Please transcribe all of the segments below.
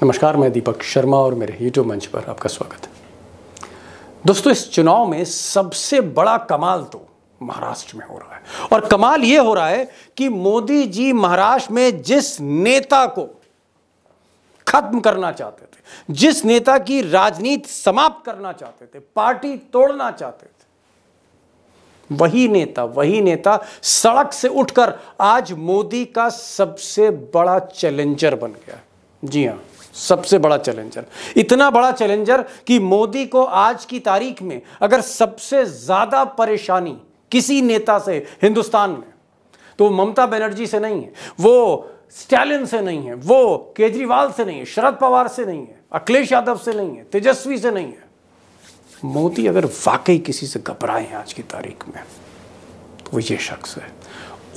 नमस्कार, मैं दीपक शर्मा और मेरे यूट्यूब मंच पर आपका स्वागत है। दोस्तों, इस चुनाव में सबसे बड़ा कमाल तो महाराष्ट्र में हो रहा है और कमाल यह हो रहा है कि मोदी जी महाराष्ट्र में जिस नेता को खत्म करना चाहते थे, जिस नेता की राजनीति समाप्त करना चाहते थे, पार्टी तोड़ना चाहते थे, वही नेता सड़क से उठकर आज मोदी का सबसे बड़ा चैलेंजर बन गया। जी हां, सबसे बड़ा चैलेंजर, इतना बड़ा चैलेंजर कि मोदी को आज की तारीख में अगर सबसे ज्यादा परेशानी किसी नेता से हिंदुस्तान में, तो ममता बनर्जी से नहीं है, वो स्टालिन से नहीं है, वो केजरीवाल से नहीं है, शरद पवार से नहीं है, अखिलेश यादव से नहीं है, तेजस्वी से नहीं है। मोदी अगर वाकई किसी से घबराए हैं आज की तारीख में तो वो ये शख्स है,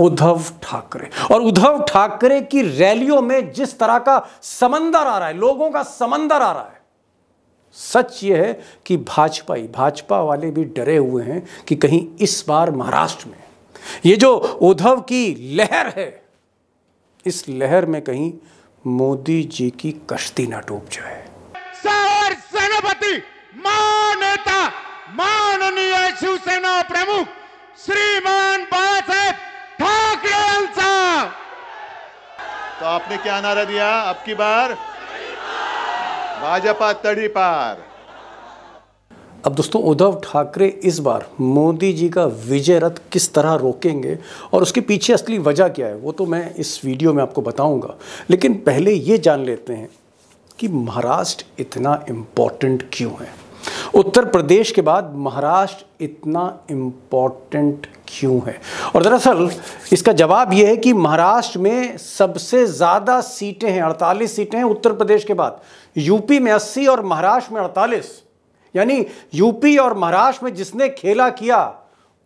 उद्धव ठाकरे। और उद्धव ठाकरे की रैलियों में जिस तरह का समंदर आ रहा है, लोगों का समंदर आ रहा है, सच ये है कि भाजपा वाले भी डरे हुए हैं कि कहीं इस बार महाराष्ट्र में ये जो उद्धव की लहर है, इस लहर में कहीं मोदी जी की कश्ती ना डूब जाए। सेनापति नेता माननीय शिवसेना प्रमुख श्रीमान बाळासाहेब ठाकरे यांचा। तो आपने क्या नारा दिया अब की बार? भाजपा तड़ीपार। अब दोस्तों, उद्धव ठाकरे इस बार मोदी जी का विजय रथ किस तरह रोकेंगे और उसके पीछे असली वजह क्या है, वो तो मैं इस वीडियो में आपको बताऊंगा। लेकिन पहले ये जान लेते हैं कि महाराष्ट्र इतना इम्पोर्टेंट क्यों है, उत्तर प्रदेश के बाद महाराष्ट्र इतना इम्पोर्टेंट क्यों है। और दरअसल इसका जवाब यह है कि महाराष्ट्र में सबसे ज़्यादा सीटें हैं, 48 सीटें हैं उत्तर प्रदेश के बाद। यूपी में 80 और महाराष्ट्र में 48, यानी यूपी और महाराष्ट्र में जिसने खेला किया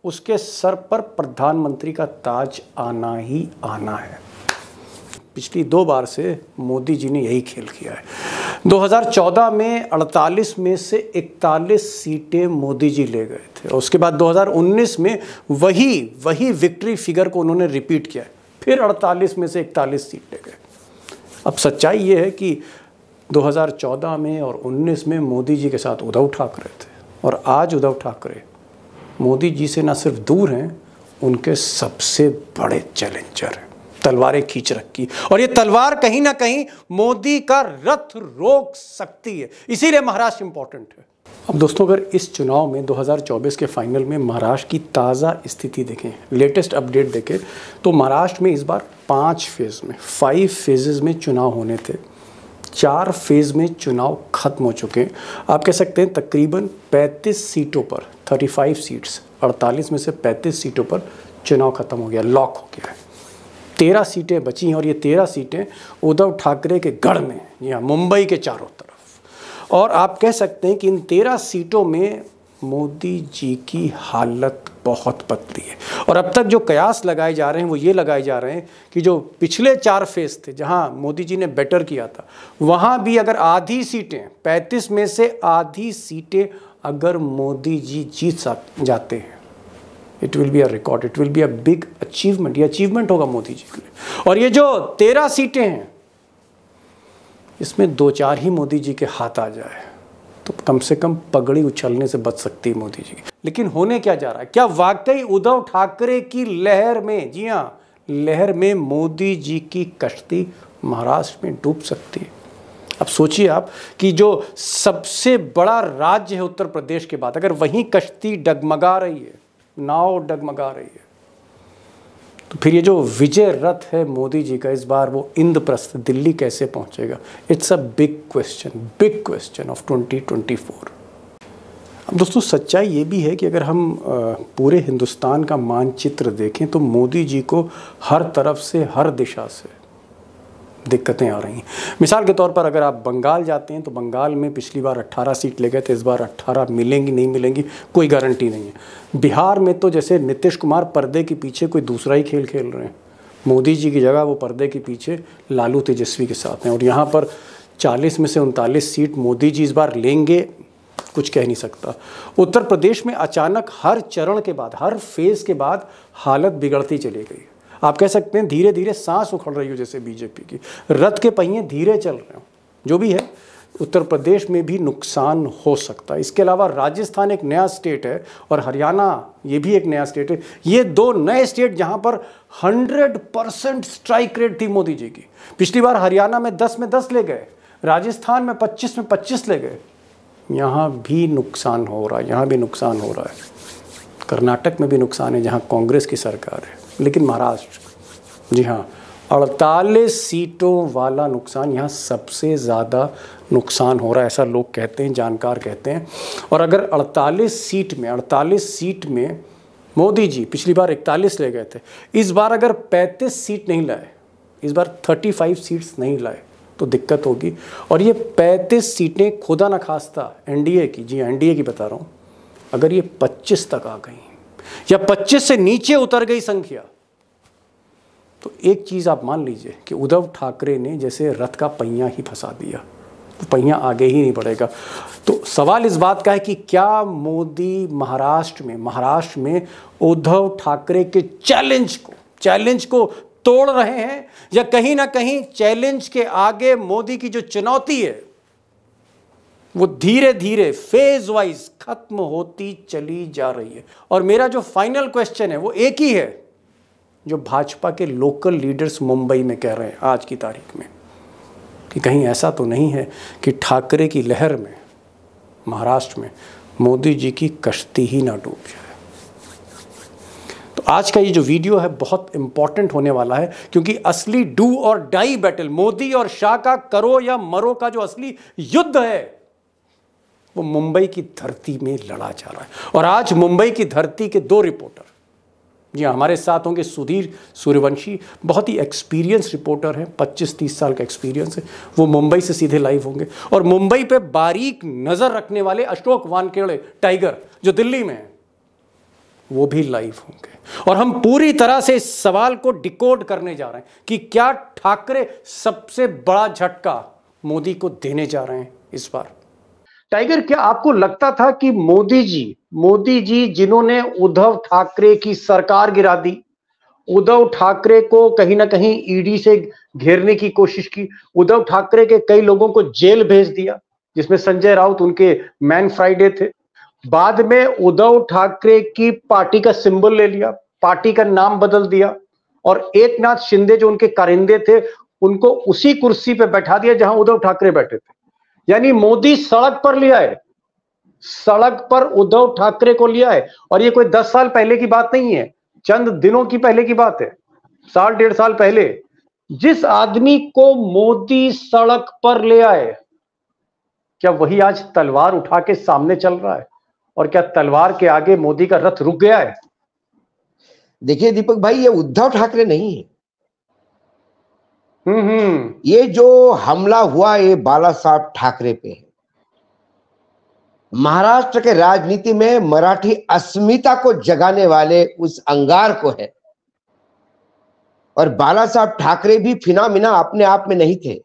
उसके सर पर प्रधानमंत्री का ताज आना ही आना है। पिछली 2 बार से मोदी जी ने यही खेल किया है। 2014 में 48 में से 41 सीटें मोदी जी ले गए थे और उसके बाद 2019 में वही विक्ट्री फिगर को उन्होंने रिपीट किया है, फिर 48 में से 41 सीट ले गए। अब सच्चाई ये है कि 2014 में और 19 में मोदी जी के साथ उद्धव ठाकरे थे और आज उद्धव ठाकरे मोदी जी से न सिर्फ दूर हैं, उनके सबसे बड़े चैलेंजर हैं। तलवारें खींच रखी और ये तलवार कहीं ना कहीं मोदी का रथ रोक सकती है, इसीलिए महाराष्ट्र इंपॉर्टेंट है। अब दोस्तों, अगर इस चुनाव में 2024 के फाइनल में महाराष्ट्र की ताज़ा स्थिति देखें, लेटेस्ट अपडेट देखें, तो महाराष्ट्र में इस बार 5 फेजेस में चुनाव होने थे। 4 फेज में चुनाव खत्म हो चुके हैं। आप कह सकते हैं तकरीबन 35 सीटों पर, 35 सीट्स, 48 में से 35 सीटों पर चुनाव खत्म हो गया, लॉक हो गया है। 13 सीटें बची हैं और ये 13 सीटें उद्धव ठाकरे के गढ़ में, यहाँ मुंबई के चारों तरफ। और आप कह सकते हैं कि इन 13 सीटों में मोदी जी की हालत बहुत पतली है। और अब तक जो कयास लगाए जा रहे हैं वो ये लगाए जा रहे हैं कि जो पिछले 4 फेज थे जहाँ मोदी जी ने बेटर किया था, वहाँ भी अगर आधी सीटें, 35 में से आधी सीटें अगर मोदी जी जीत जाते हैं, it will be a record, it will be a big achievement. ये अचीवमेंट होगा मोदी जी के लिए। और ये जो 13 सीटें हैं, इसमें 2-4 ही मोदी जी के हाथ आ जाए तो कम से कम पगड़ी उछलने से बच सकती है मोदी जी। लेकिन होने क्या जा रहा है? क्या वाकई उद्धव ठाकरे की लहर में, जी हाँ, लहर में मोदी जी की कश्ती महाराष्ट्र में डूब सकती है? अब सोचिए आप कि जो सबसे बड़ा राज्य है उत्तर प्रदेश के बाद, अगर वहीं कश्ती डगमगा रही है, नाव डगमगा रही है, तो फिर ये जो विजय रथ है मोदी जी का इस बार, वो इंद्रप्रस्थ दिल्ली कैसे पहुंचेगा? It's a big question of 2024। अब दोस्तों, सच्चाई ये भी है कि अगर हम पूरे हिंदुस्तान का मानचित्र देखें तो मोदी जी को हर तरफ से, हर दिशा से दिक्कतें आ रही हैं। मिसाल के तौर पर अगर आप बंगाल जाते हैं तो बंगाल में पिछली बार 18 सीट ले गए थे, इस बार 18 मिलेंगी नहीं मिलेंगी कोई गारंटी नहीं है। बिहार में तो जैसे नीतीश कुमार पर्दे के पीछे कोई दूसरा ही खेल खेल रहे हैं, मोदी जी की जगह वो पर्दे के पीछे लालू तेजस्वी के साथ हैं। और यहाँ पर 40 में से 39 सीट मोदी जी इस बार लेंगे, कुछ कह नहीं सकता। उत्तर प्रदेश में अचानक हर चरण के बाद, हर फेज के बाद हालत बिगड़ती चली गई। आप कह सकते हैं धीरे धीरे सांस उखड़ रही हो, जैसे बीजेपी की रथ के पहिए धीरे चल रहे हो। जो भी है, उत्तर प्रदेश में भी नुकसान हो सकता है। इसके अलावा राजस्थान एक नया स्टेट है और हरियाणा ये भी एक नया स्टेट है। ये दो नए स्टेट जहां पर 100% स्ट्राइक रेट थी मोदी जी की। पिछली बार हरियाणा में 10 में 10 ले गए, राजस्थान में 25 में 25 ले गए। यहाँ भी नुकसान हो रहा है, यहाँ भी नुकसान हो रहा है। कर्नाटक में भी नुकसान है जहाँ कांग्रेस की सरकार है। लेकिन महाराष्ट्र, जी हाँ, 48 सीटों वाला नुकसान, यहाँ सबसे ज़्यादा नुकसान हो रहा है, ऐसा लोग कहते हैं, जानकार कहते हैं। और अगर 48 सीट में मोदी जी पिछली बार 41 ले गए थे, इस बार अगर 35 सीट नहीं लाए, इस बार 35 सीट्स नहीं लाए तो दिक्कत होगी। और ये 35 सीटें खुदा न खास्ता एनडीए की, जी एनडीए की बता रहा हूँ, अगर ये 25 तक आ गई या 25 से नीचे उतर गई संख्या, तो एक चीज़ आप मान लीजिए कि उद्धव ठाकरे ने जैसे रथ का पहिया ही फंसा दिया, वो पहिया आगे ही नहीं बढ़ेगा। तो सवाल इस बात का है कि क्या मोदी महाराष्ट्र में उद्धव ठाकरे के चैलेंज को तोड़ रहे हैं, या कहीं ना कहीं चैलेंज के आगे मोदी की जो चुनौती है वो धीरे धीरे फेज वाइज खत्म होती चली जा रही है। और मेरा जो फाइनल क्वेश्चन है वो एक ही है जो भाजपा के लोकल लीडर्स मुंबई में कह रहे हैं आज की तारीख में, कि कहीं ऐसा तो नहीं है कि ठाकरे की लहर में महाराष्ट्र में मोदी जी की कश्ती ही ना डूब जाए। तो आज का ये जो वीडियो है बहुत इंपॉर्टेंट होने वाला है, क्योंकि असली डू और डाई बैटल, मोदी और शाह का करो या मरो का जो असली युद्ध है वो मुंबई की धरती में लड़ा जा रहा है। और आज मुंबई की धरती के 2 रिपोर्टर, जी हमारे साथ होंगे सुधीर सूर्यवंशी, बहुत ही एक्सपीरियंस रिपोर्टर हैं, 25-30 साल का एक्सपीरियंस है, वो मुंबई से सीधे लाइव होंगे। और मुंबई पे बारीक नज़र रखने वाले अशोक वानखेड़े टाइगर जो दिल्ली में है, वो भी लाइव होंगे। और हम पूरी तरह से इस सवाल को डिकोड करने जा रहे हैं कि क्या ठाकरे सबसे बड़ा झटका मोदी को देने जा रहे हैं इस बार। टाइगर, क्या आपको लगता था कि मोदी जी जिन्होंने उद्धव ठाकरे की सरकार गिरा दी, उद्धव ठाकरे को कहीं ना कहीं ईडी से घेरने की कोशिश की, उद्धव ठाकरे के कई लोगों को जेल भेज दिया, जिसमें संजय राउत उनके मैन फ्राइडे थे, बाद में उद्धव ठाकरे की पार्टी का सिंबल ले लिया, पार्टी का नाम बदल दिया, और एकनाथ शिंदे जो उनके कारिंदे थे उनको उसी कुर्सी पे बैठा दिया जहां उद्धव ठाकरे बैठे थे। यानी मोदी सड़क पर लिया है, सड़क पर उद्धव ठाकरे को लिया है। और ये कोई 10 साल पहले की बात नहीं है, चंद दिनों की पहले की बात है, 1.5 साल पहले। जिस आदमी को मोदी सड़क पर ले आए, क्या वही आज तलवार उठा के सामने चल रहा है? और क्या तलवार के आगे मोदी का रथ रुक गया है? देखिए दीपक भाई, ये उद्धव ठाकरे नहीं है। ये जो हमला हुआ ये बाला साहब ठाकरे पे है। महाराष्ट्र के राजनीति में मराठी अस्मिता को जगाने वाले उस अंगार को है। और बाला साहब ठाकरे भी फिनोमिना अपने आप में नहीं थे।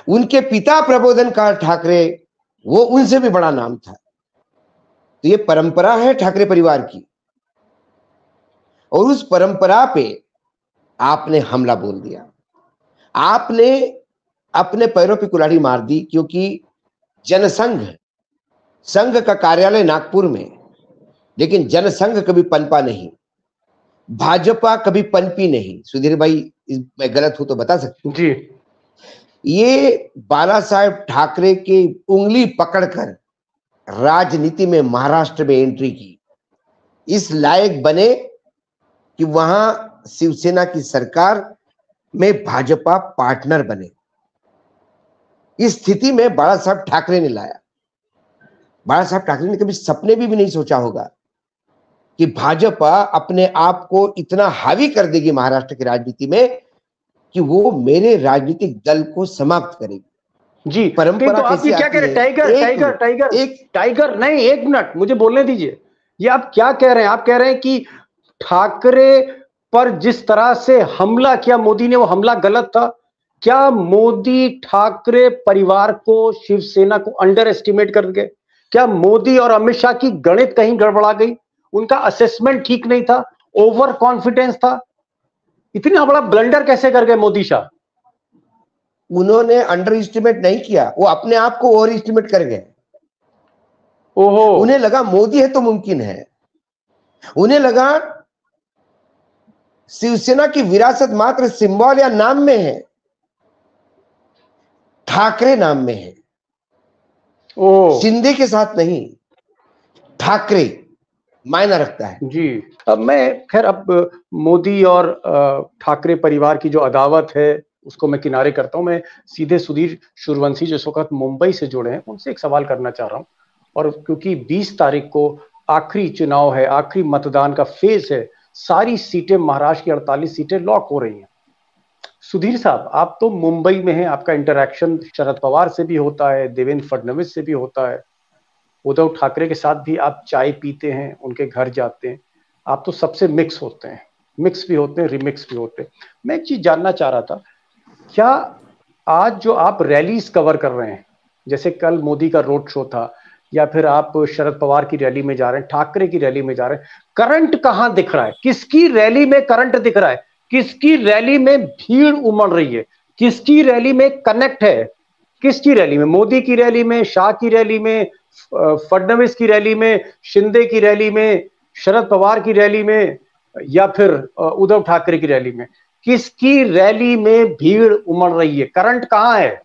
उनके पिता प्रबोधनकार ठाकरे, वो उनसे भी बड़ा नाम था। तो ये परंपरा है ठाकरे परिवार की, और उस परंपरा पे आपने हमला बोल दिया। आपने अपने पैरों पे कुल्हाड़ी मार दी, क्योंकि संघ का कार्यालय नागपुर में, लेकिन जनसंघ कभी पनपा नहीं, भाजपा कभी पनपी नहीं। सुधीर भाई, मैं गलत हूं तो बता सकते जी। ये बाला साहेब ठाकरे की उंगली पकड़कर राजनीति में महाराष्ट्र में एंट्री की, इस लायक बने कि वहां शिवसेना की सरकार में भाजपा पार्टनर बने। इस स्थिति में बाला साहब ठाकरे ने लाया। बाला साहब ठाकरे ने कभी सपने भी नहीं सोचा होगा कि भाजपा अपने आप को इतना हावी कर देगी महाराष्ट्र की राजनीति में कि वो मेरे राजनीतिक दल को समाप्त करेगी। जी, परंपरा तो आप ये क्या कह रहे हैं? टाइगर नहीं, एक मिनट मुझे बोलने दीजिए। ये आप क्या कह रहे हैं? आप कह रहे हैं कि ठाकरे पर जिस तरह से हमला किया मोदी ने, वो हमला गलत था। क्या मोदी ठाकरे परिवार को, शिवसेना को अंडर एस्टिमेट कर गए? क्या मोदी और अमित शाह की गणित कहीं गड़बड़ा गई? उनका असेसमेंट ठीक नहीं था, ओवर कॉन्फिडेंस था? इतना बड़ा ब्लंडर कैसे कर गए मोदी शाह? उन्होंने अंडर एस्टिमेट नहीं किया, वो अपने आप को ओवर एस्टिमेट कर गए। ओहो, उन्हें लगा मोदी है तो मुमकिन है, उन्हें लगा शिवसेना की विरासत मात्र सिंबल या नाम में है, ठाकरे नाम में है, शिंदे के साथ नहीं, ठाकरे मायना रखता है। जी। अब मोदी और ठाकरे परिवार की जो अदावत है उसको मैं किनारे करता हूं। मैं सीधे सुधीर सूर्यवंशी जो इस वक्त मुंबई से जुड़े हैं उनसे एक सवाल करना चाह रहा हूं, और क्योंकि 20 तारीख को आखिरी चुनाव है, आखिरी मतदान का फेज है, सारी सीटें महाराष्ट्र की 48 सीटें लॉक हो रही हैं। सुधीर साहब, आप तो मुंबई में हैं, आपका इंटरैक्शन शरद पवार से भी होता है, देवेंद्र फडणवीस से भी होता है, उद्धव ठाकरे के साथ भी आप चाय पीते हैं, उनके घर जाते हैं, आप तो सबसे मिक्स होते हैं, मिक्स भी होते हैं, रिमिक्स भी होते हैं। मैं एक चीज जानना चाह रहा था, क्या आज जो आप रैलीज कवर कर रहे हैं, जैसे कल मोदी का रोड शो था, या फिर आप शरद पवार की रैली में जा रहे हैं, ठाकरे की रैली में जा रहे हैं, करंट कहां दिख रहा है? किसकी रैली में करंट दिख रहा है? किसकी रैली में भीड़ उमड़ रही है? किसकी रैली में कनेक्ट है? किसकी रैली में? मोदी की रैली में, शाह की रैली में, फडणवीस की रैली में, शिंदे की रैली में, शरद पवार की रैली में, या फिर उद्धव ठाकरे की रैली में? किसकी रैली में भीड़ उमड़ रही है? करंट कहां है?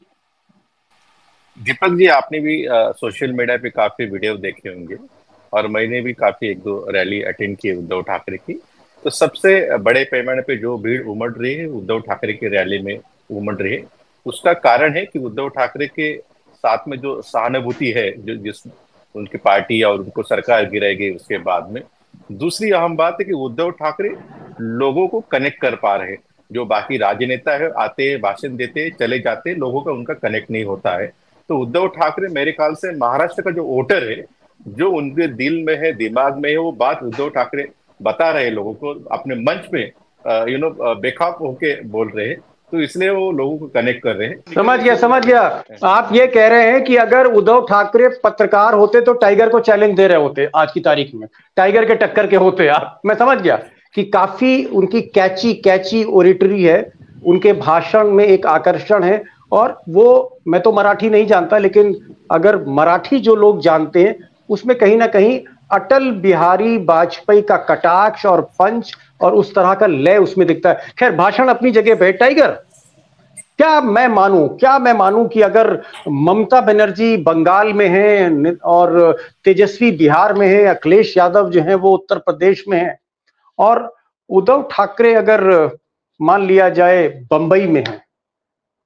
दीपक जी, आपने भी सोशल मीडिया पे काफी वीडियो देखे होंगे, और मैंने भी काफी 1-2 रैली अटेंड की उद्धव ठाकरे की। तो सबसे बड़े पैमाने पे जो भीड़ उमड़ रही है उद्धव ठाकरे की रैली में उमड़ रही है। उसका कारण है कि उद्धव ठाकरे के साथ में जो सहानुभूति है, जो जिस उनकी पार्टी और उनको सरकार गिराई गई उसके बाद में। दूसरी अहम बात है कि उद्धव ठाकरे लोगों को कनेक्ट कर पा रहे हैं। जो बाकी राजनेता है, आते भाषण देते चले जाते, लोगों का उनका कनेक्ट नहीं होता है। तो उद्धव ठाकरे मेरे ख्याल से महाराष्ट्र का जो वोटर है, जो उनके दिल में है, दिमाग में है, वो बात उद्धव ठाकरे बता रहे हैं लोगों को, अपने मंच पे बेखौफ होके बोल रहे हैं। तो इसलिए वो लोगों को कनेक्ट कर रहे हैं। समझ गया। आप ये कह रहे हैं कि अगर उद्धव ठाकरे पत्रकार होते तो टाइगर को चैलेंज दे रहे होते, आज की तारीख में टाइगर के टक्कर के होते आप। मैं समझ गया कि काफी उनकी कैची ओरेटरी है, उनके भाषण में एक आकर्षण है। और वो, मैं तो मराठी नहीं जानता, लेकिन अगर मराठी जो लोग जानते हैं उसमें कहीं ना कहीं अटल बिहारी वाजपेयी का कटाक्ष और पंच और उस तरह का लय उसमें दिखता है। खैर, भाषण अपनी जगह पे। टाइगर, क्या मैं मानूं कि अगर ममता बनर्जी बंगाल में है और तेजस्वी बिहार में है, अखिलेश यादव जो है वो उत्तर प्रदेश में है, और उद्धव ठाकरे अगर मान लिया जाए बंबई में है,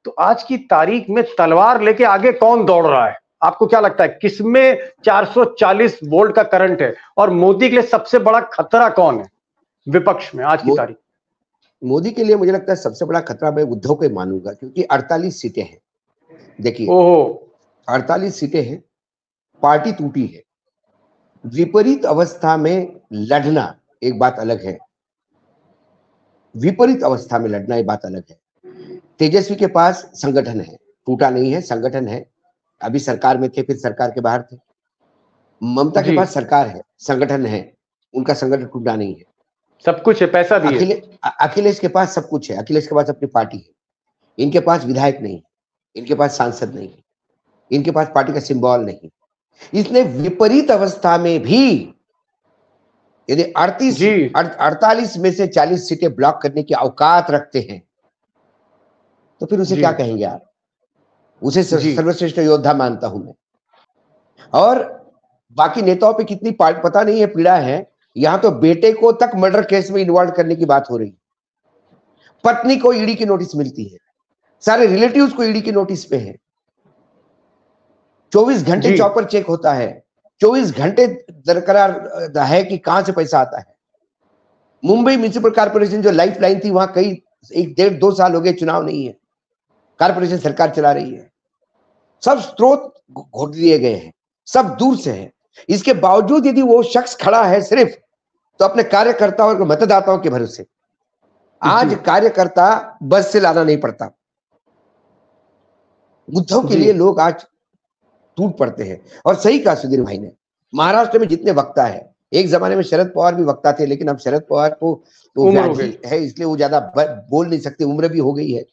तो आज की तारीख में तलवार लेके आगे कौन दौड़ रहा है? आपको क्या लगता है, किसमें 440 वोल्ट का करंट है? और मोदी के लिए सबसे बड़ा खतरा कौन है विपक्ष में आज की तारीख? मोदी के लिए मुझे लगता है सबसे बड़ा खतरा मैं उद्धव को मानूंगा, क्योंकि 48 सीटें हैं। देखिए, 48 सीटें हैं, पार्टी टूटी है। विपरीत अवस्था में लड़ना एक बात अलग है, विपरीत अवस्था में लड़ना एक बात अलग है। तेजस्वी के पास संगठन है, टूटा नहीं है, संगठन है। अभी सरकार में थे, फिर सरकार के बाहर थे। ममता के पास सरकार है, संगठन है, उनका संगठन टूटा नहीं है, सब कुछ है, पैसा भी है। अखिलेश के पास सब कुछ है, अखिलेश के पास अपनी पार्टी है। इनके पास विधायक नहीं, इनके पास सांसद नहीं, इनके पास पार्टी का सिंबल नहीं। इसने विपरीत अवस्था में भी यदि 48 में से 40 सीटें ब्लॉक करने की औकात रखते हैं, तो फिर उसे क्या कहेंगे आप? उसे सर्वश्रेष्ठ योद्धा मानता हूं मैं। और बाकी नेताओं पे कितनी पता नहीं है पीड़ा है। यहां तो बेटे को तक मर्डर केस में इन्वॉल्व करने की बात हो रही, पत्नी को ईडी की नोटिस मिलती है, सारे रिलेटिव्स को ईडी की नोटिस पे है। 24 घंटे चौपर चेक होता है, 24 घंटे बरकरार है कि कहां से पैसा आता है। मुंबई म्युनिसिपल कॉर्पोरेशन जो लाइफ लाइन थी, वहां कई 1-1.5-2 साल हो गए, चुनाव नहीं है, कॉर्पोरेशन सरकार चला रही है। सब स्रोत घोट दिए गए हैं, सब दूर से है। इसके बावजूद यदि वो शख्स खड़ा है सिर्फ, तो अपने कार्यकर्ताओं और मतदाताओं के भरोसे। आज कार्यकर्ता बस से लाना नहीं पड़ता। उद्धव के लिए लोग आज टूट पड़ते हैं। और सही कहा सुधीर भाई ने, महाराष्ट्र में जितने वक्ता है, एक जमाने में शरद पवार भी वक्ता थे, लेकिन अब शरद पवार को तो व्याधि है, इसलिए वो ज्यादा बोल नहीं सकते, उम्र भी हो गई है।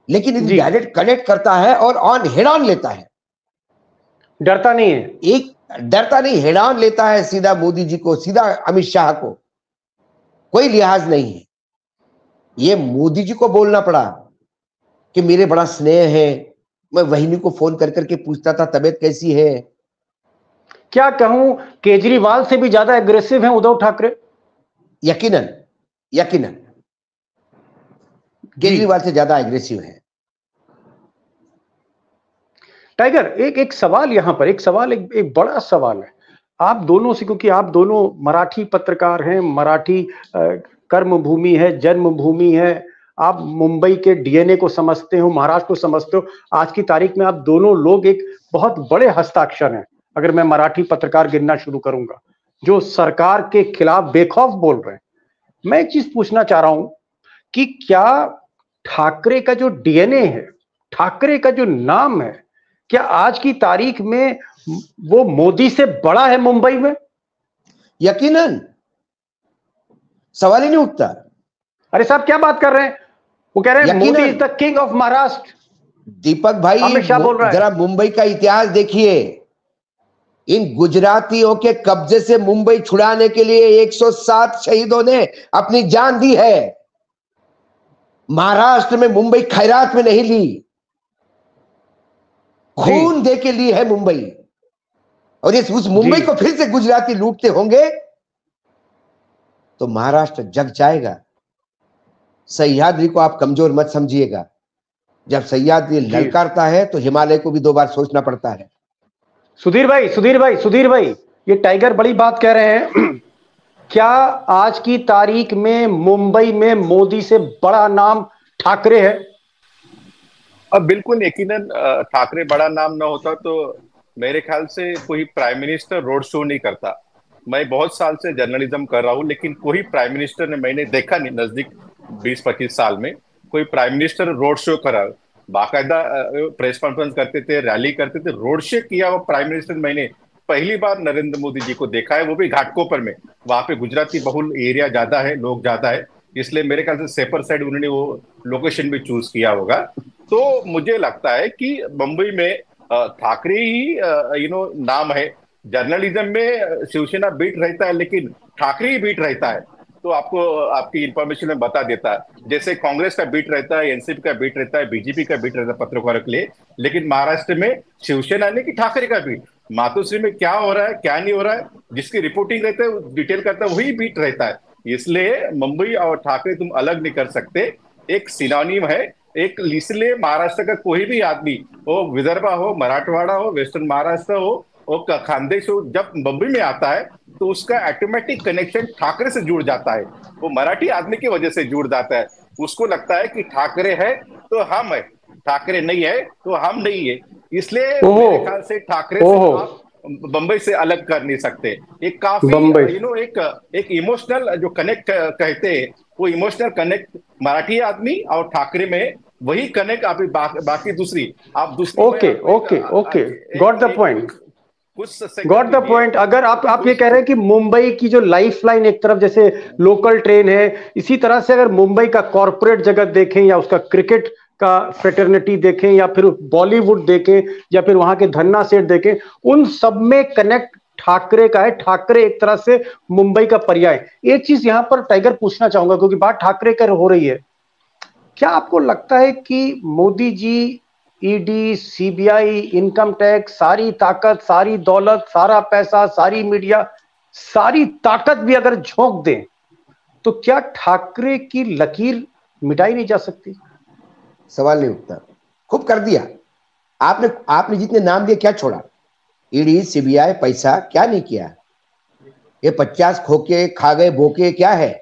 लेकिन इनडायरेक्ट कनेक्ट करता है और ऑन हेड ऑन लेता है, डरता नहीं है, एक डरता नहीं, हेड ऑन लेता है सीधा मोदी जी को, सीधा अमित शाह को, कोई लिहाज नहीं है। ये मोदी जी को बोलना पड़ा कि मेरे बड़ा स्नेह है, मैं वहिनी को फोन कर करके पूछता था तबीयत कैसी है। क्या कहूं, केजरीवाल से भी ज्यादा एग्रेसिव हैं उद्धव ठाकरे। यकीनन यकीनन केजरीवाल से ज्यादा एग्रेसिव है। टाइगर, एक सवाल यहां पर, एक बड़ा सवाल है आप दोनों से, क्योंकि आप दोनों मराठी पत्रकार हैं, मराठी कर्म भूमि है, जन्मभूमि है, आप मुंबई के डीएनए को समझते हो, महाराष्ट्र को समझते हो। आज की तारीख में आप दोनों लोग एक बहुत बड़े हस्ताक्षर हैं, अगर मैं मराठी पत्रकार गिनना शुरू करूंगा, जो सरकार के खिलाफ बेखौफ बोल रहे हैं। मैं एक चीज पूछना चाह रहा हूं कि क्या ठाकरे का जो डीएनए है, ठाकरे का जो नाम है, क्या आज की तारीख में वो मोदी से बड़ा है मुंबई में? यकीनन, सवाल ही नहीं उठता। अरे साहब क्या बात कर रहे हैं, वो कह रहे हैं Modi is the king of Maharashtra. Deepak भाई, अमित शाह बोल रहा है। जरा मुंबई का इतिहास देखिए, इन गुजरातियों के कब्जे से मुंबई छुड़ाने के लिए 107 शहीदों ने अपनी जान दी है। महाराष्ट्र में मुंबई खैरात में नहीं ली, खून दे के ली है मुंबई। और उस मुंबई को फिर से गुजराती लूटते होंगे तो महाराष्ट्र जग जाएगा। सह्याद्री को आप कमजोर मत समझिएगा, जब सह्याद्री ललकारता है तो हिमालय को भी 2 बार सोचना पड़ता है। सुधीर भाई, ये टाइगर बड़ी बात कह रहे हैं। क्या आज की तारीख में मुंबई में मोदी से बड़ा नाम ठाकरे है? अब बिल्कुल यकीनन ठाकरे बड़ा नाम ना होता तो मेरे ख्याल से कोई प्राइम मिनिस्टर रोड शो नहीं करता। मैं बहुत साल से जर्नलिज्म कर रहा हूँ, लेकिन कोई प्राइम मिनिस्टर ने मैंने देखा नहीं, नजदीक 20-25 साल में कोई प्राइम मिनिस्टर रोड शो करा, बाकायदा प्रेस कॉन्फ्रेंस करते थे, रैली करते थे, रोड शो किया वो प्राइम मिनिस्टर मैंने पहली बार नरेंद्र मोदी जी को देखा है, वो भी घाटकोपर में। वहां पे गुजराती बहुल एरिया ज्यादा है, लोग ज्यादा है, इसलिए मेरे ख्याल से सेफर साइड उन्होंने वो लोकेशन भी चूज किया होगा। तो मुझे लगता है कि मुंबई में ठाकरे ही नाम है। जर्नलिज्म में शिवसेना बीट रहता है, लेकिन ठाकरे ही बीट रहता है। तो आपको आपकी इंफॉर्मेशन में बता देता है, जैसे कांग्रेस का बीट रहता है, एनसीपी का बीट रहता है, बीजेपी का बीट रहता है पत्रकारों के लिए, लेकिन महाराष्ट्र में शिवसेना ने कि ठाकरे का बीट, मातोश्री में क्या हो रहा है क्या नहीं हो रहा है, जिसकी रिपोर्टिंग रहता है डिटेल करता है, वही बीट रहता है। इसलिए मुंबई और ठाकरे तुम अलग नहीं कर सकते, एक सिनोनिम है। एक इसलिए महाराष्ट्र का कोई भी आदमी, वो विदर्भा हो, मराठवाड़ा हो, वेस्टर्न महाराष्ट्र हो, वो खानदेश हो, जब मुंबई में आता है तो उसका ऑटोमेटिक कनेक्शन ठाकरे से जुड़ जाता है। वो मराठी आदमी की वजह से जुड़ जाता है। उसको लगता है कि ठाकरे है तो हम है, ठाकरे नहीं है तो हम नहीं है। इसलिए मेरे ख्याल से ठाकरे से आप बंबई से अलग कर नहीं सकते। एक काफी एक इमोशनल जो कनेक्ट कहते हैं, वो इमोशनल कनेक्ट मराठी आदमी और ठाकरे में वही कनेक्ट। आप बाकी दूसरी okay got the point, got the point. अगर आप ये कह रहे हैं कि मुंबई की जो लाइफ लाइन एक तरफ जैसे लोकल ट्रेन है, इसी तरह से अगर मुंबई का कॉर्पोरेट जगत देखें या उसका क्रिकेट का फ्रेटर्निटी देखें या फिर बॉलीवुड देखें या फिर वहां के धन्ना सेठ देखें, उन सब में कनेक्ट ठाकरे का है। ठाकरे एक तरह से मुंबई का पर्याय। एक चीज यहां पर टाइगर पूछना चाहूंगा, क्योंकि बात ठाकरे कर हो रही है, क्या आपको लगता है कि Modi ji ED, CBI, income tax, सारी ताकत, सारी दौलत, सारा पैसा, सारी मीडिया, सारी ताकत भी अगर झोंक दें तो क्या ठाकरे की लकीर मिटाई नहीं जा सकती? सवाल नहीं उठता। खूब कर दिया आपने जितने नाम दिए, क्या छोड़ा? ईडी, सीबीआई, पैसा क्या नहीं किया? ये 50 खोके खा गए बोके क्या है?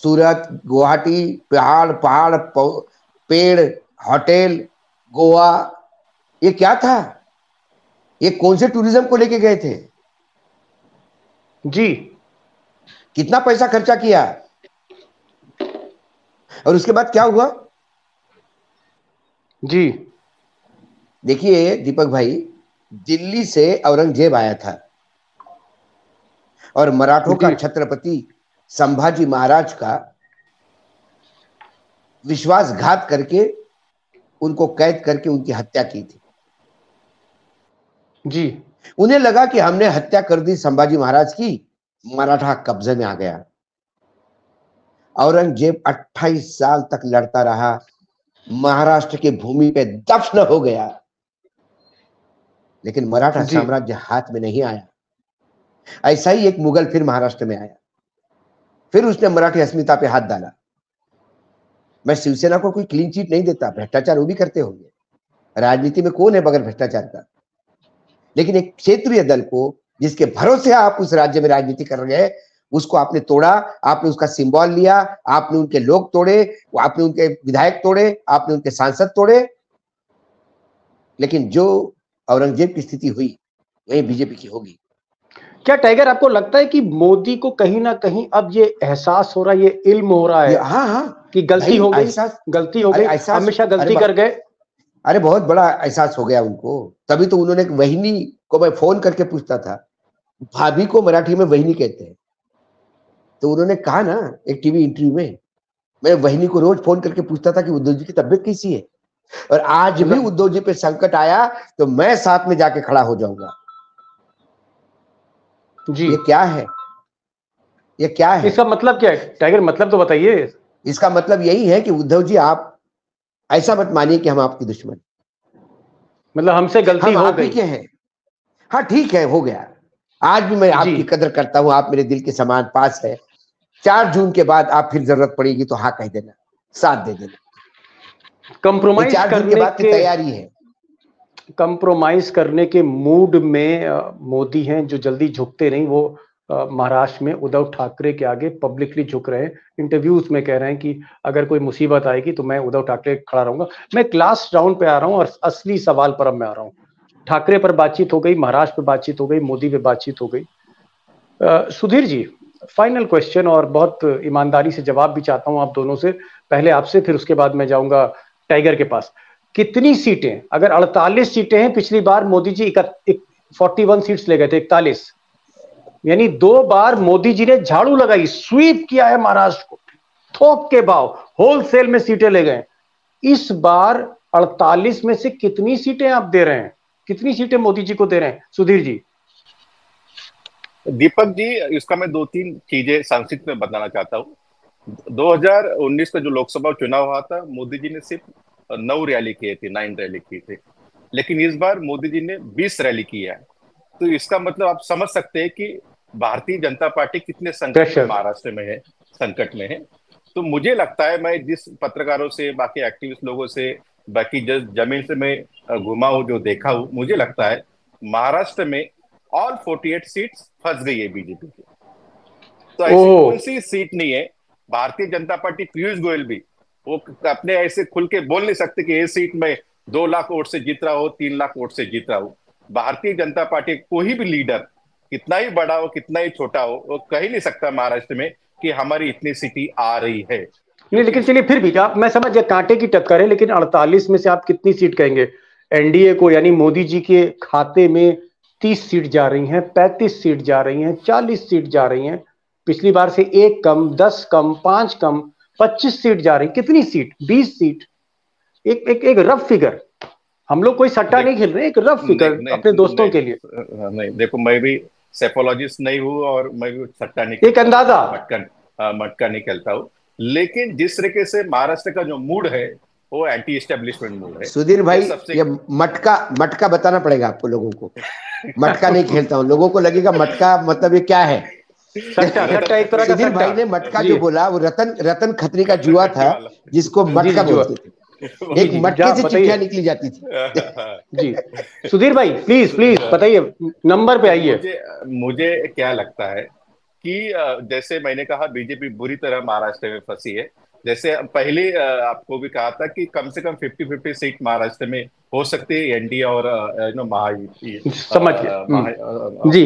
सूरत, गुवाहाटी, पहाड़, पेड़, होटल, गोवा, ये क्या था? ये कौन से टूरिज्म को लेके गए थे जी? कितना पैसा खर्चा किया? और उसके बाद क्या हुआ जी? देखिए दीपक भाई, दिल्ली से औरंगजेब आया था और मराठों का छत्रपति संभाजी महाराज का विश्वासघात करके उनको कैद करके उनकी हत्या की थी जी। उन्हें लगा कि हमने हत्या कर दी संभाजी महाराज की, मराठा कब्जे में आ गया। औरंगजेब 28 साल तक लड़ता रहा, महाराष्ट्र की भूमि पे दफन हो गया, लेकिन मराठा साम्राज्य हाथ में नहीं आया। ऐसा ही एक मुगल फिर महाराष्ट्र में आया, फिर उसने मराठी अस्मिता पे हाथ डाला। मैं शिवसेना को कोई क्लीन चिट नहीं देता, भ्रष्टाचार वो भी करते होंगे, राजनीति में कौन है बगैर भ्रष्टाचार का। लेकिन एक क्षेत्रीय दल को जिसके भरोसे आप उस राज्य में राजनीति कर रहे हैं, उसको आपने तोड़ा, आपने उसका सिंबल लिया, आपने उनके लोग तोड़े, आपने उनके विधायक तोड़े, आपने उनके सांसद तोड़े। लेकिन जो औरंगजेब की स्थिति हुई वही बीजेपी की होगी। क्या टाइगर आपको लगता है कि मोदी को कहीं ना कहीं अब ये एहसास हो रहा है, ये इल्म हो रहा है कि गलती हो गई, गलती हो गई, हमेशा गलती कर गए? अरे बहुत बड़ा एहसास हो गया उनको, तभी तो उन्होंने वहिनी को मैं फोन करके पूछता था, भाभी को मराठी में वहिनी कहते हैं, तो उन्होंने कहा ना एक टीवी इंटरव्यू में, मैं वहिनी को रोज फोन करके पूछता था कि उद्धव जी की तबीयत कैसी है, और आज भी उद्धव जी पे संकट आया तो मैं साथ में जाके खड़ा हो जाऊंगा। जी। ये क्या है, ये क्या है? इसका मतलब क्या है टाइगर, मतलब तो बताइए। इसका मतलब यही है कि उद्धव जी आप ऐसा मत मानिए कि हम आपके दुश्मन, मतलब हमसे गलती हो गई है। हाँ ठीक है, हो गया। आज भी मैं आपकी कदर करता हूं, आप मेरे दिल के समान पास है। 4 जून के बाद आप फिर जरूरत पड़ेगी तो हाँ कह देना, साथ दे देना। कंप्रोमाइज करने के बाद की तैयारी है। कंप्रोमाइज करने के मूड में मोदी हैं, जो जल्दी झुकते नहीं। वो महाराष्ट्र में उद्धव ठाकरे के आगे पब्लिकली झुक रहे हैं, इंटरव्यूज में कह रहे हैं कि अगर कोई मुसीबत आएगी तो मैं उद्धव ठाकरे खड़ा रहूंगा। मैं लास्ट राउंड पे आ रहा हूं और असली सवाल पर अब मैं आ रहा हूं। ठाकरे पर बातचीत हो गई, महाराष्ट्र पर बातचीत हो गई, मोदी पे बातचीत हो गई। सुधीर जी, फाइनल क्वेश्चन, और बहुत ईमानदारी से जवाब भी चाहता हूं आप दोनों से, पहले आपसे फिर उसके बाद मैं जाऊंगा टाइगर के पास। कितनी सीटें, अगर 48 सीटें हैं, पिछली बार मोदी जी 41 सीट्स ले गए थे, 41, यानी 2 बार मोदी जी ने झाड़ू लगाई, स्वीप किया है महाराष्ट्र को, थोक के भाव, होलसेल में सीटें ले गए। इस बार 48 में से कितनी सीटें आप दे रहे हैं, कितनी सीटें मोदी जी को दे रहे हैं सुधीर जी? दीपक जी, इसका मैं 2-3 चीजें संक्षिप्त में बताना चाहता हूँ। 2019 का जो लोकसभा चुनाव हुआ था, मोदी जी ने सिर्फ 9 रैली किए थे, 9 रैली की थी, लेकिन इस बार मोदी जी ने 20 रैली किया है। तो इसका मतलब आप समझ सकते हैं कि भारतीय जनता पार्टी कितने संकट में महाराष्ट्र में है, संकट में है। तो मुझे लगता है, मैं जिस पत्रकारों से, बाकी एक्टिविस्ट लोगों से, बाकी जमीन से मैं घुमा हूं, जो देखा हूं, मुझे लगता है महाराष्ट्र में ऑल 48 सीट्स फंस गई है बीजेपी की। तो ऐसी कौन सी सीट नहीं है? भारतीय जनता पार्टी, पीयूष गोयल भी वो अपने ऐसे खुल के बोल नहीं सकते कि ये सीट में 2 लाख वोट से जीत रहा हो, 3 लाख वोट से जीत रहा हो। भारतीय जनता पार्टी कोई भी लीडर, कितना ही बड़ा हो, कितना ही छोटा हो, वो कह ही नहीं सकता महाराष्ट्र में कि हमारी इतनी सीटें आ रही है। नहीं, लेकिन चलिए फिर भी आप, मैं समझ गया कांटे की टक्कर है, लेकिन 48 में से आप कितनी सीट कहेंगे एनडीए को? यानी मोदी जी के खाते में 30 सीट जा रही हैं, 35 सीट जा रही हैं, 40 सीट जा रही हैं, पिछली बार से 1 कम, 10 कम, 5 कम, 25 सीट जा रही। कितनी सीट? 20 सीट। एक रफ फिगर, हम लोग कोई सट्टा नहीं खेल रहे, एक रफ फिगर अपने दोस्तों के लिए। नहीं, देखो, मैं भी सेफोलॉजिस्ट नहीं हूँ और मैं भी सट्टा नहीं, एक अंदाजा, मटका नहीं खेलता हूँ, लेकिन जिस तरीके से महाराष्ट्र का जो मूड है वो एंटी एस्टेब्लिशमेंट मूड है। सुधीर भाई, ये मटका बताना पड़ेगा आपको लोगों को। मटका नहीं खेलता हूँ, लोगों को लगेगा मटका मतलब ये क्या है। सट्टा एक तरह का। सुधीर भाई ने मटका जो बोला वो रतन खत्री का जुआ था, जिसको मटका बोलते थे। एक मटके से चिट्ठियां निकली जाती थी। जी सुधीर भाई, प्लीज बताइए, नंबर पे आइए। मुझे क्या लगता है कि जैसे मैंने कहा, बीजेपी बुरी तरह महाराष्ट्र में फंसी है। जैसे पहले आपको भी कहा था कि कम से कम 50-50 सीट महाराष्ट्र में हो सकती है एनडीए और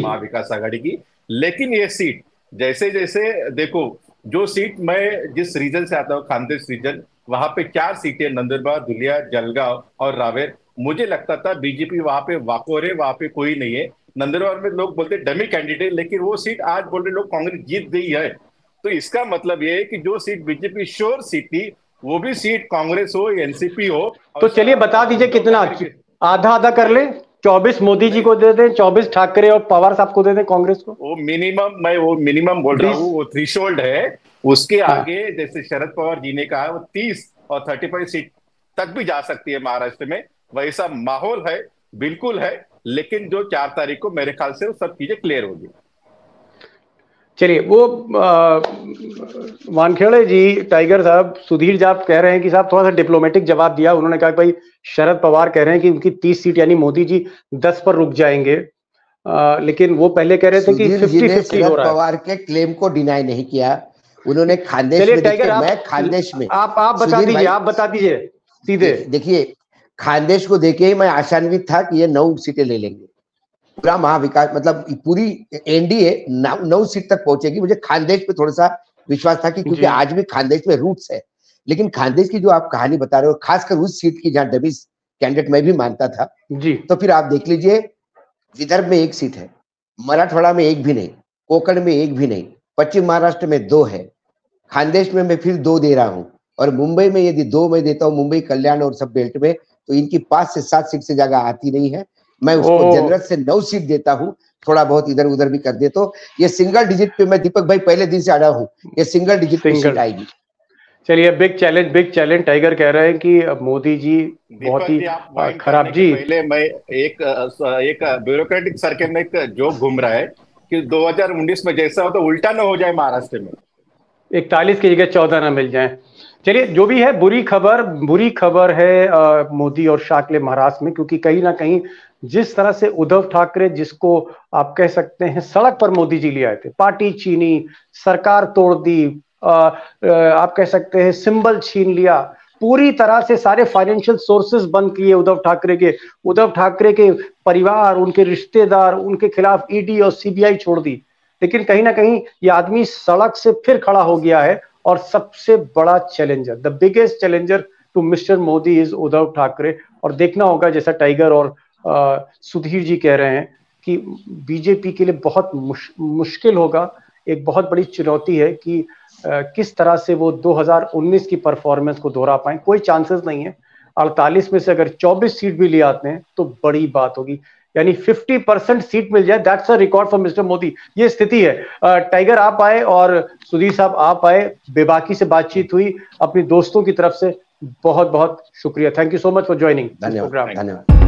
महाविकास आघाड़ी की। लेकिन ये सीट जैसे जैसे देखो, जो सीट मैं जिस रीजन से आता हूँ, खानदेश रीजन, वहां पे 4 सीटें, नंदुरबार, धुलिया, जलगांव और रावेर। मुझे लगता था बीजेपी वहां पे वाकोर है, वहां पे कोई नहीं है। नंदुरबार में लोग बोलते डमी कैंडिडेट, लेकिन वो सीट आज बोल रहे लोग कांग्रेस जीत गई है। तो इसका मतलब ये है कि जो सीट बीजेपी श्योर सीट थी वो भी सीट कांग्रेस हो, एनसीपी हो। तो चलिए बता दीजिए कितना, आधा आधा कर ले, 24 मोदी जी को दे दें, 24 ठाकरे और पवार साहब को दे दें कांग्रेस को। वो मिनिमम बोल रहा हूँ, वो थ्रेशोल्ड है। उसके हाँ। आगे जैसे शरद पवार जी ने कहा, वो 30 और 35 सीट तक भी जा सकती है महाराष्ट्र में, वैसा माहौल है, बिल्कुल है। लेकिन जो 4 तारीख को मेरे ख्याल से वो सब चीजें क्लियर होगी। चलिए वो वानखेड़े जी, टाइगर साहब, सुधीर जी आप कह रहे हैं कि साहब थोड़ा सा डिप्लोमेटिक जवाब दिया। उन्होंने कहा कि भाई शरद पवार कह रहे हैं कि उनकी 30 सीट यानी मोदी जी 10 पर रुक जाएंगे, लेकिन वो पहले कह रहे थे कि 50-50 हो रहा है। पवार के क्लेम को डिनाई नहीं किया उन्होंने। खानदेश में देखिए, मैं खानदेश में आप बता दीजिए सीधे। देखिए खानदेश को देखे ही मैं आशान्वित था कि ये 9 सीटें ले लेंगे, पूरा महाविकास मतलब पूरी एनडीए 9 सीट तक पहुंचेगी। मुझे खानदेश पे थोड़ा सा विश्वास था कि क्योंकि आज भी खानदेश में रूट्स है। लेकिन खानदेश की जो आप कहानी बता रहे हो, खासकर उस सीट की जहां डबी कैंडिडेट मैं भी मानता था जी, तो फिर आप देख लीजिए, विदर्भ में 1 सीट है, मराठवाड़ा में 1 भी नहीं, कोंकण में 1 भी नहीं, पश्चिम महाराष्ट्र में 2 है, खानदेश में मैं फिर 2 दे रहा हूं, और मुंबई में यदि 2 मैं देता हूं, मुंबई कल्याण और सब बेल्ट में, तो इनकी 5 से 7 सीट से जगह आती नहीं है। मैं उसको जनरल से 9 सीट देता हूं, थोड़ा बहुत इधर उधर भी कर दे तो ये सिंगल डिजिट पे, मैं दीपक भाई पहले दिन से अड़ा हूं, ये सिंगल डिजिट पे सीट आएगी। चलिए बिग चैलेंज टाइगर कह रहे हैं कि मोदी जी बहुत ही खराब जी। पहले मैं एक ब्यूरोक्रेटिक सर्कल में एक जोक घूम रहा है कि 2019 में जैसा हो तो उल्टा ना हो जाए महाराष्ट्र में, 41 की जगह 14 ना मिल जाए। चलिए जो भी है, बुरी खबर है मोदी और शाकले महाराष्ट्र में, क्योंकि कहीं ना कहीं जिस तरह से उद्धव ठाकरे, जिसको आप कह सकते हैं सड़क पर मोदी जी ले आए थे, पार्टी छीनी, सरकार तोड़ दी, आप कह सकते हैं सिंबल छीन लिया, पूरी तरह से सारे फाइनेंशियल सोर्सेज बंद किए उद्धव ठाकरे के परिवार, उनके रिश्तेदार, उनके खिलाफ ईडी और सीबीआई छोड़ दी। लेकिन कहीं ना कहीं ये आदमी सड़क से फिर खड़ा हो गया है, और सबसे बड़ा challenger, the biggest challenger to Mister Modi is Uddhav Thackeray. और देखना होगा, जैसा टाइगर और सुधीर जी कह रहे हैं, कि बीजेपी के लिए बहुत मुश्किल होगा, एक बहुत बड़ी चुनौती है कि किस तरह से वो 2019 की परफॉर्मेंस को दोहरा पाए। कोई चांसेस नहीं है। 48 में से अगर 24 सीट भी ले आते हैं तो बड़ी बात होगी, यानी 50% सीट मिल जाए, that's a record for mister Modi. ये स्थिति है। टाइगर आप आए और सुधीर साहब आप आए, बेबाकी से बातचीत हुई, अपनी दोस्तों की तरफ से बहुत बहुत शुक्रिया। Thank you so much for joining this programme. धन्यवाद।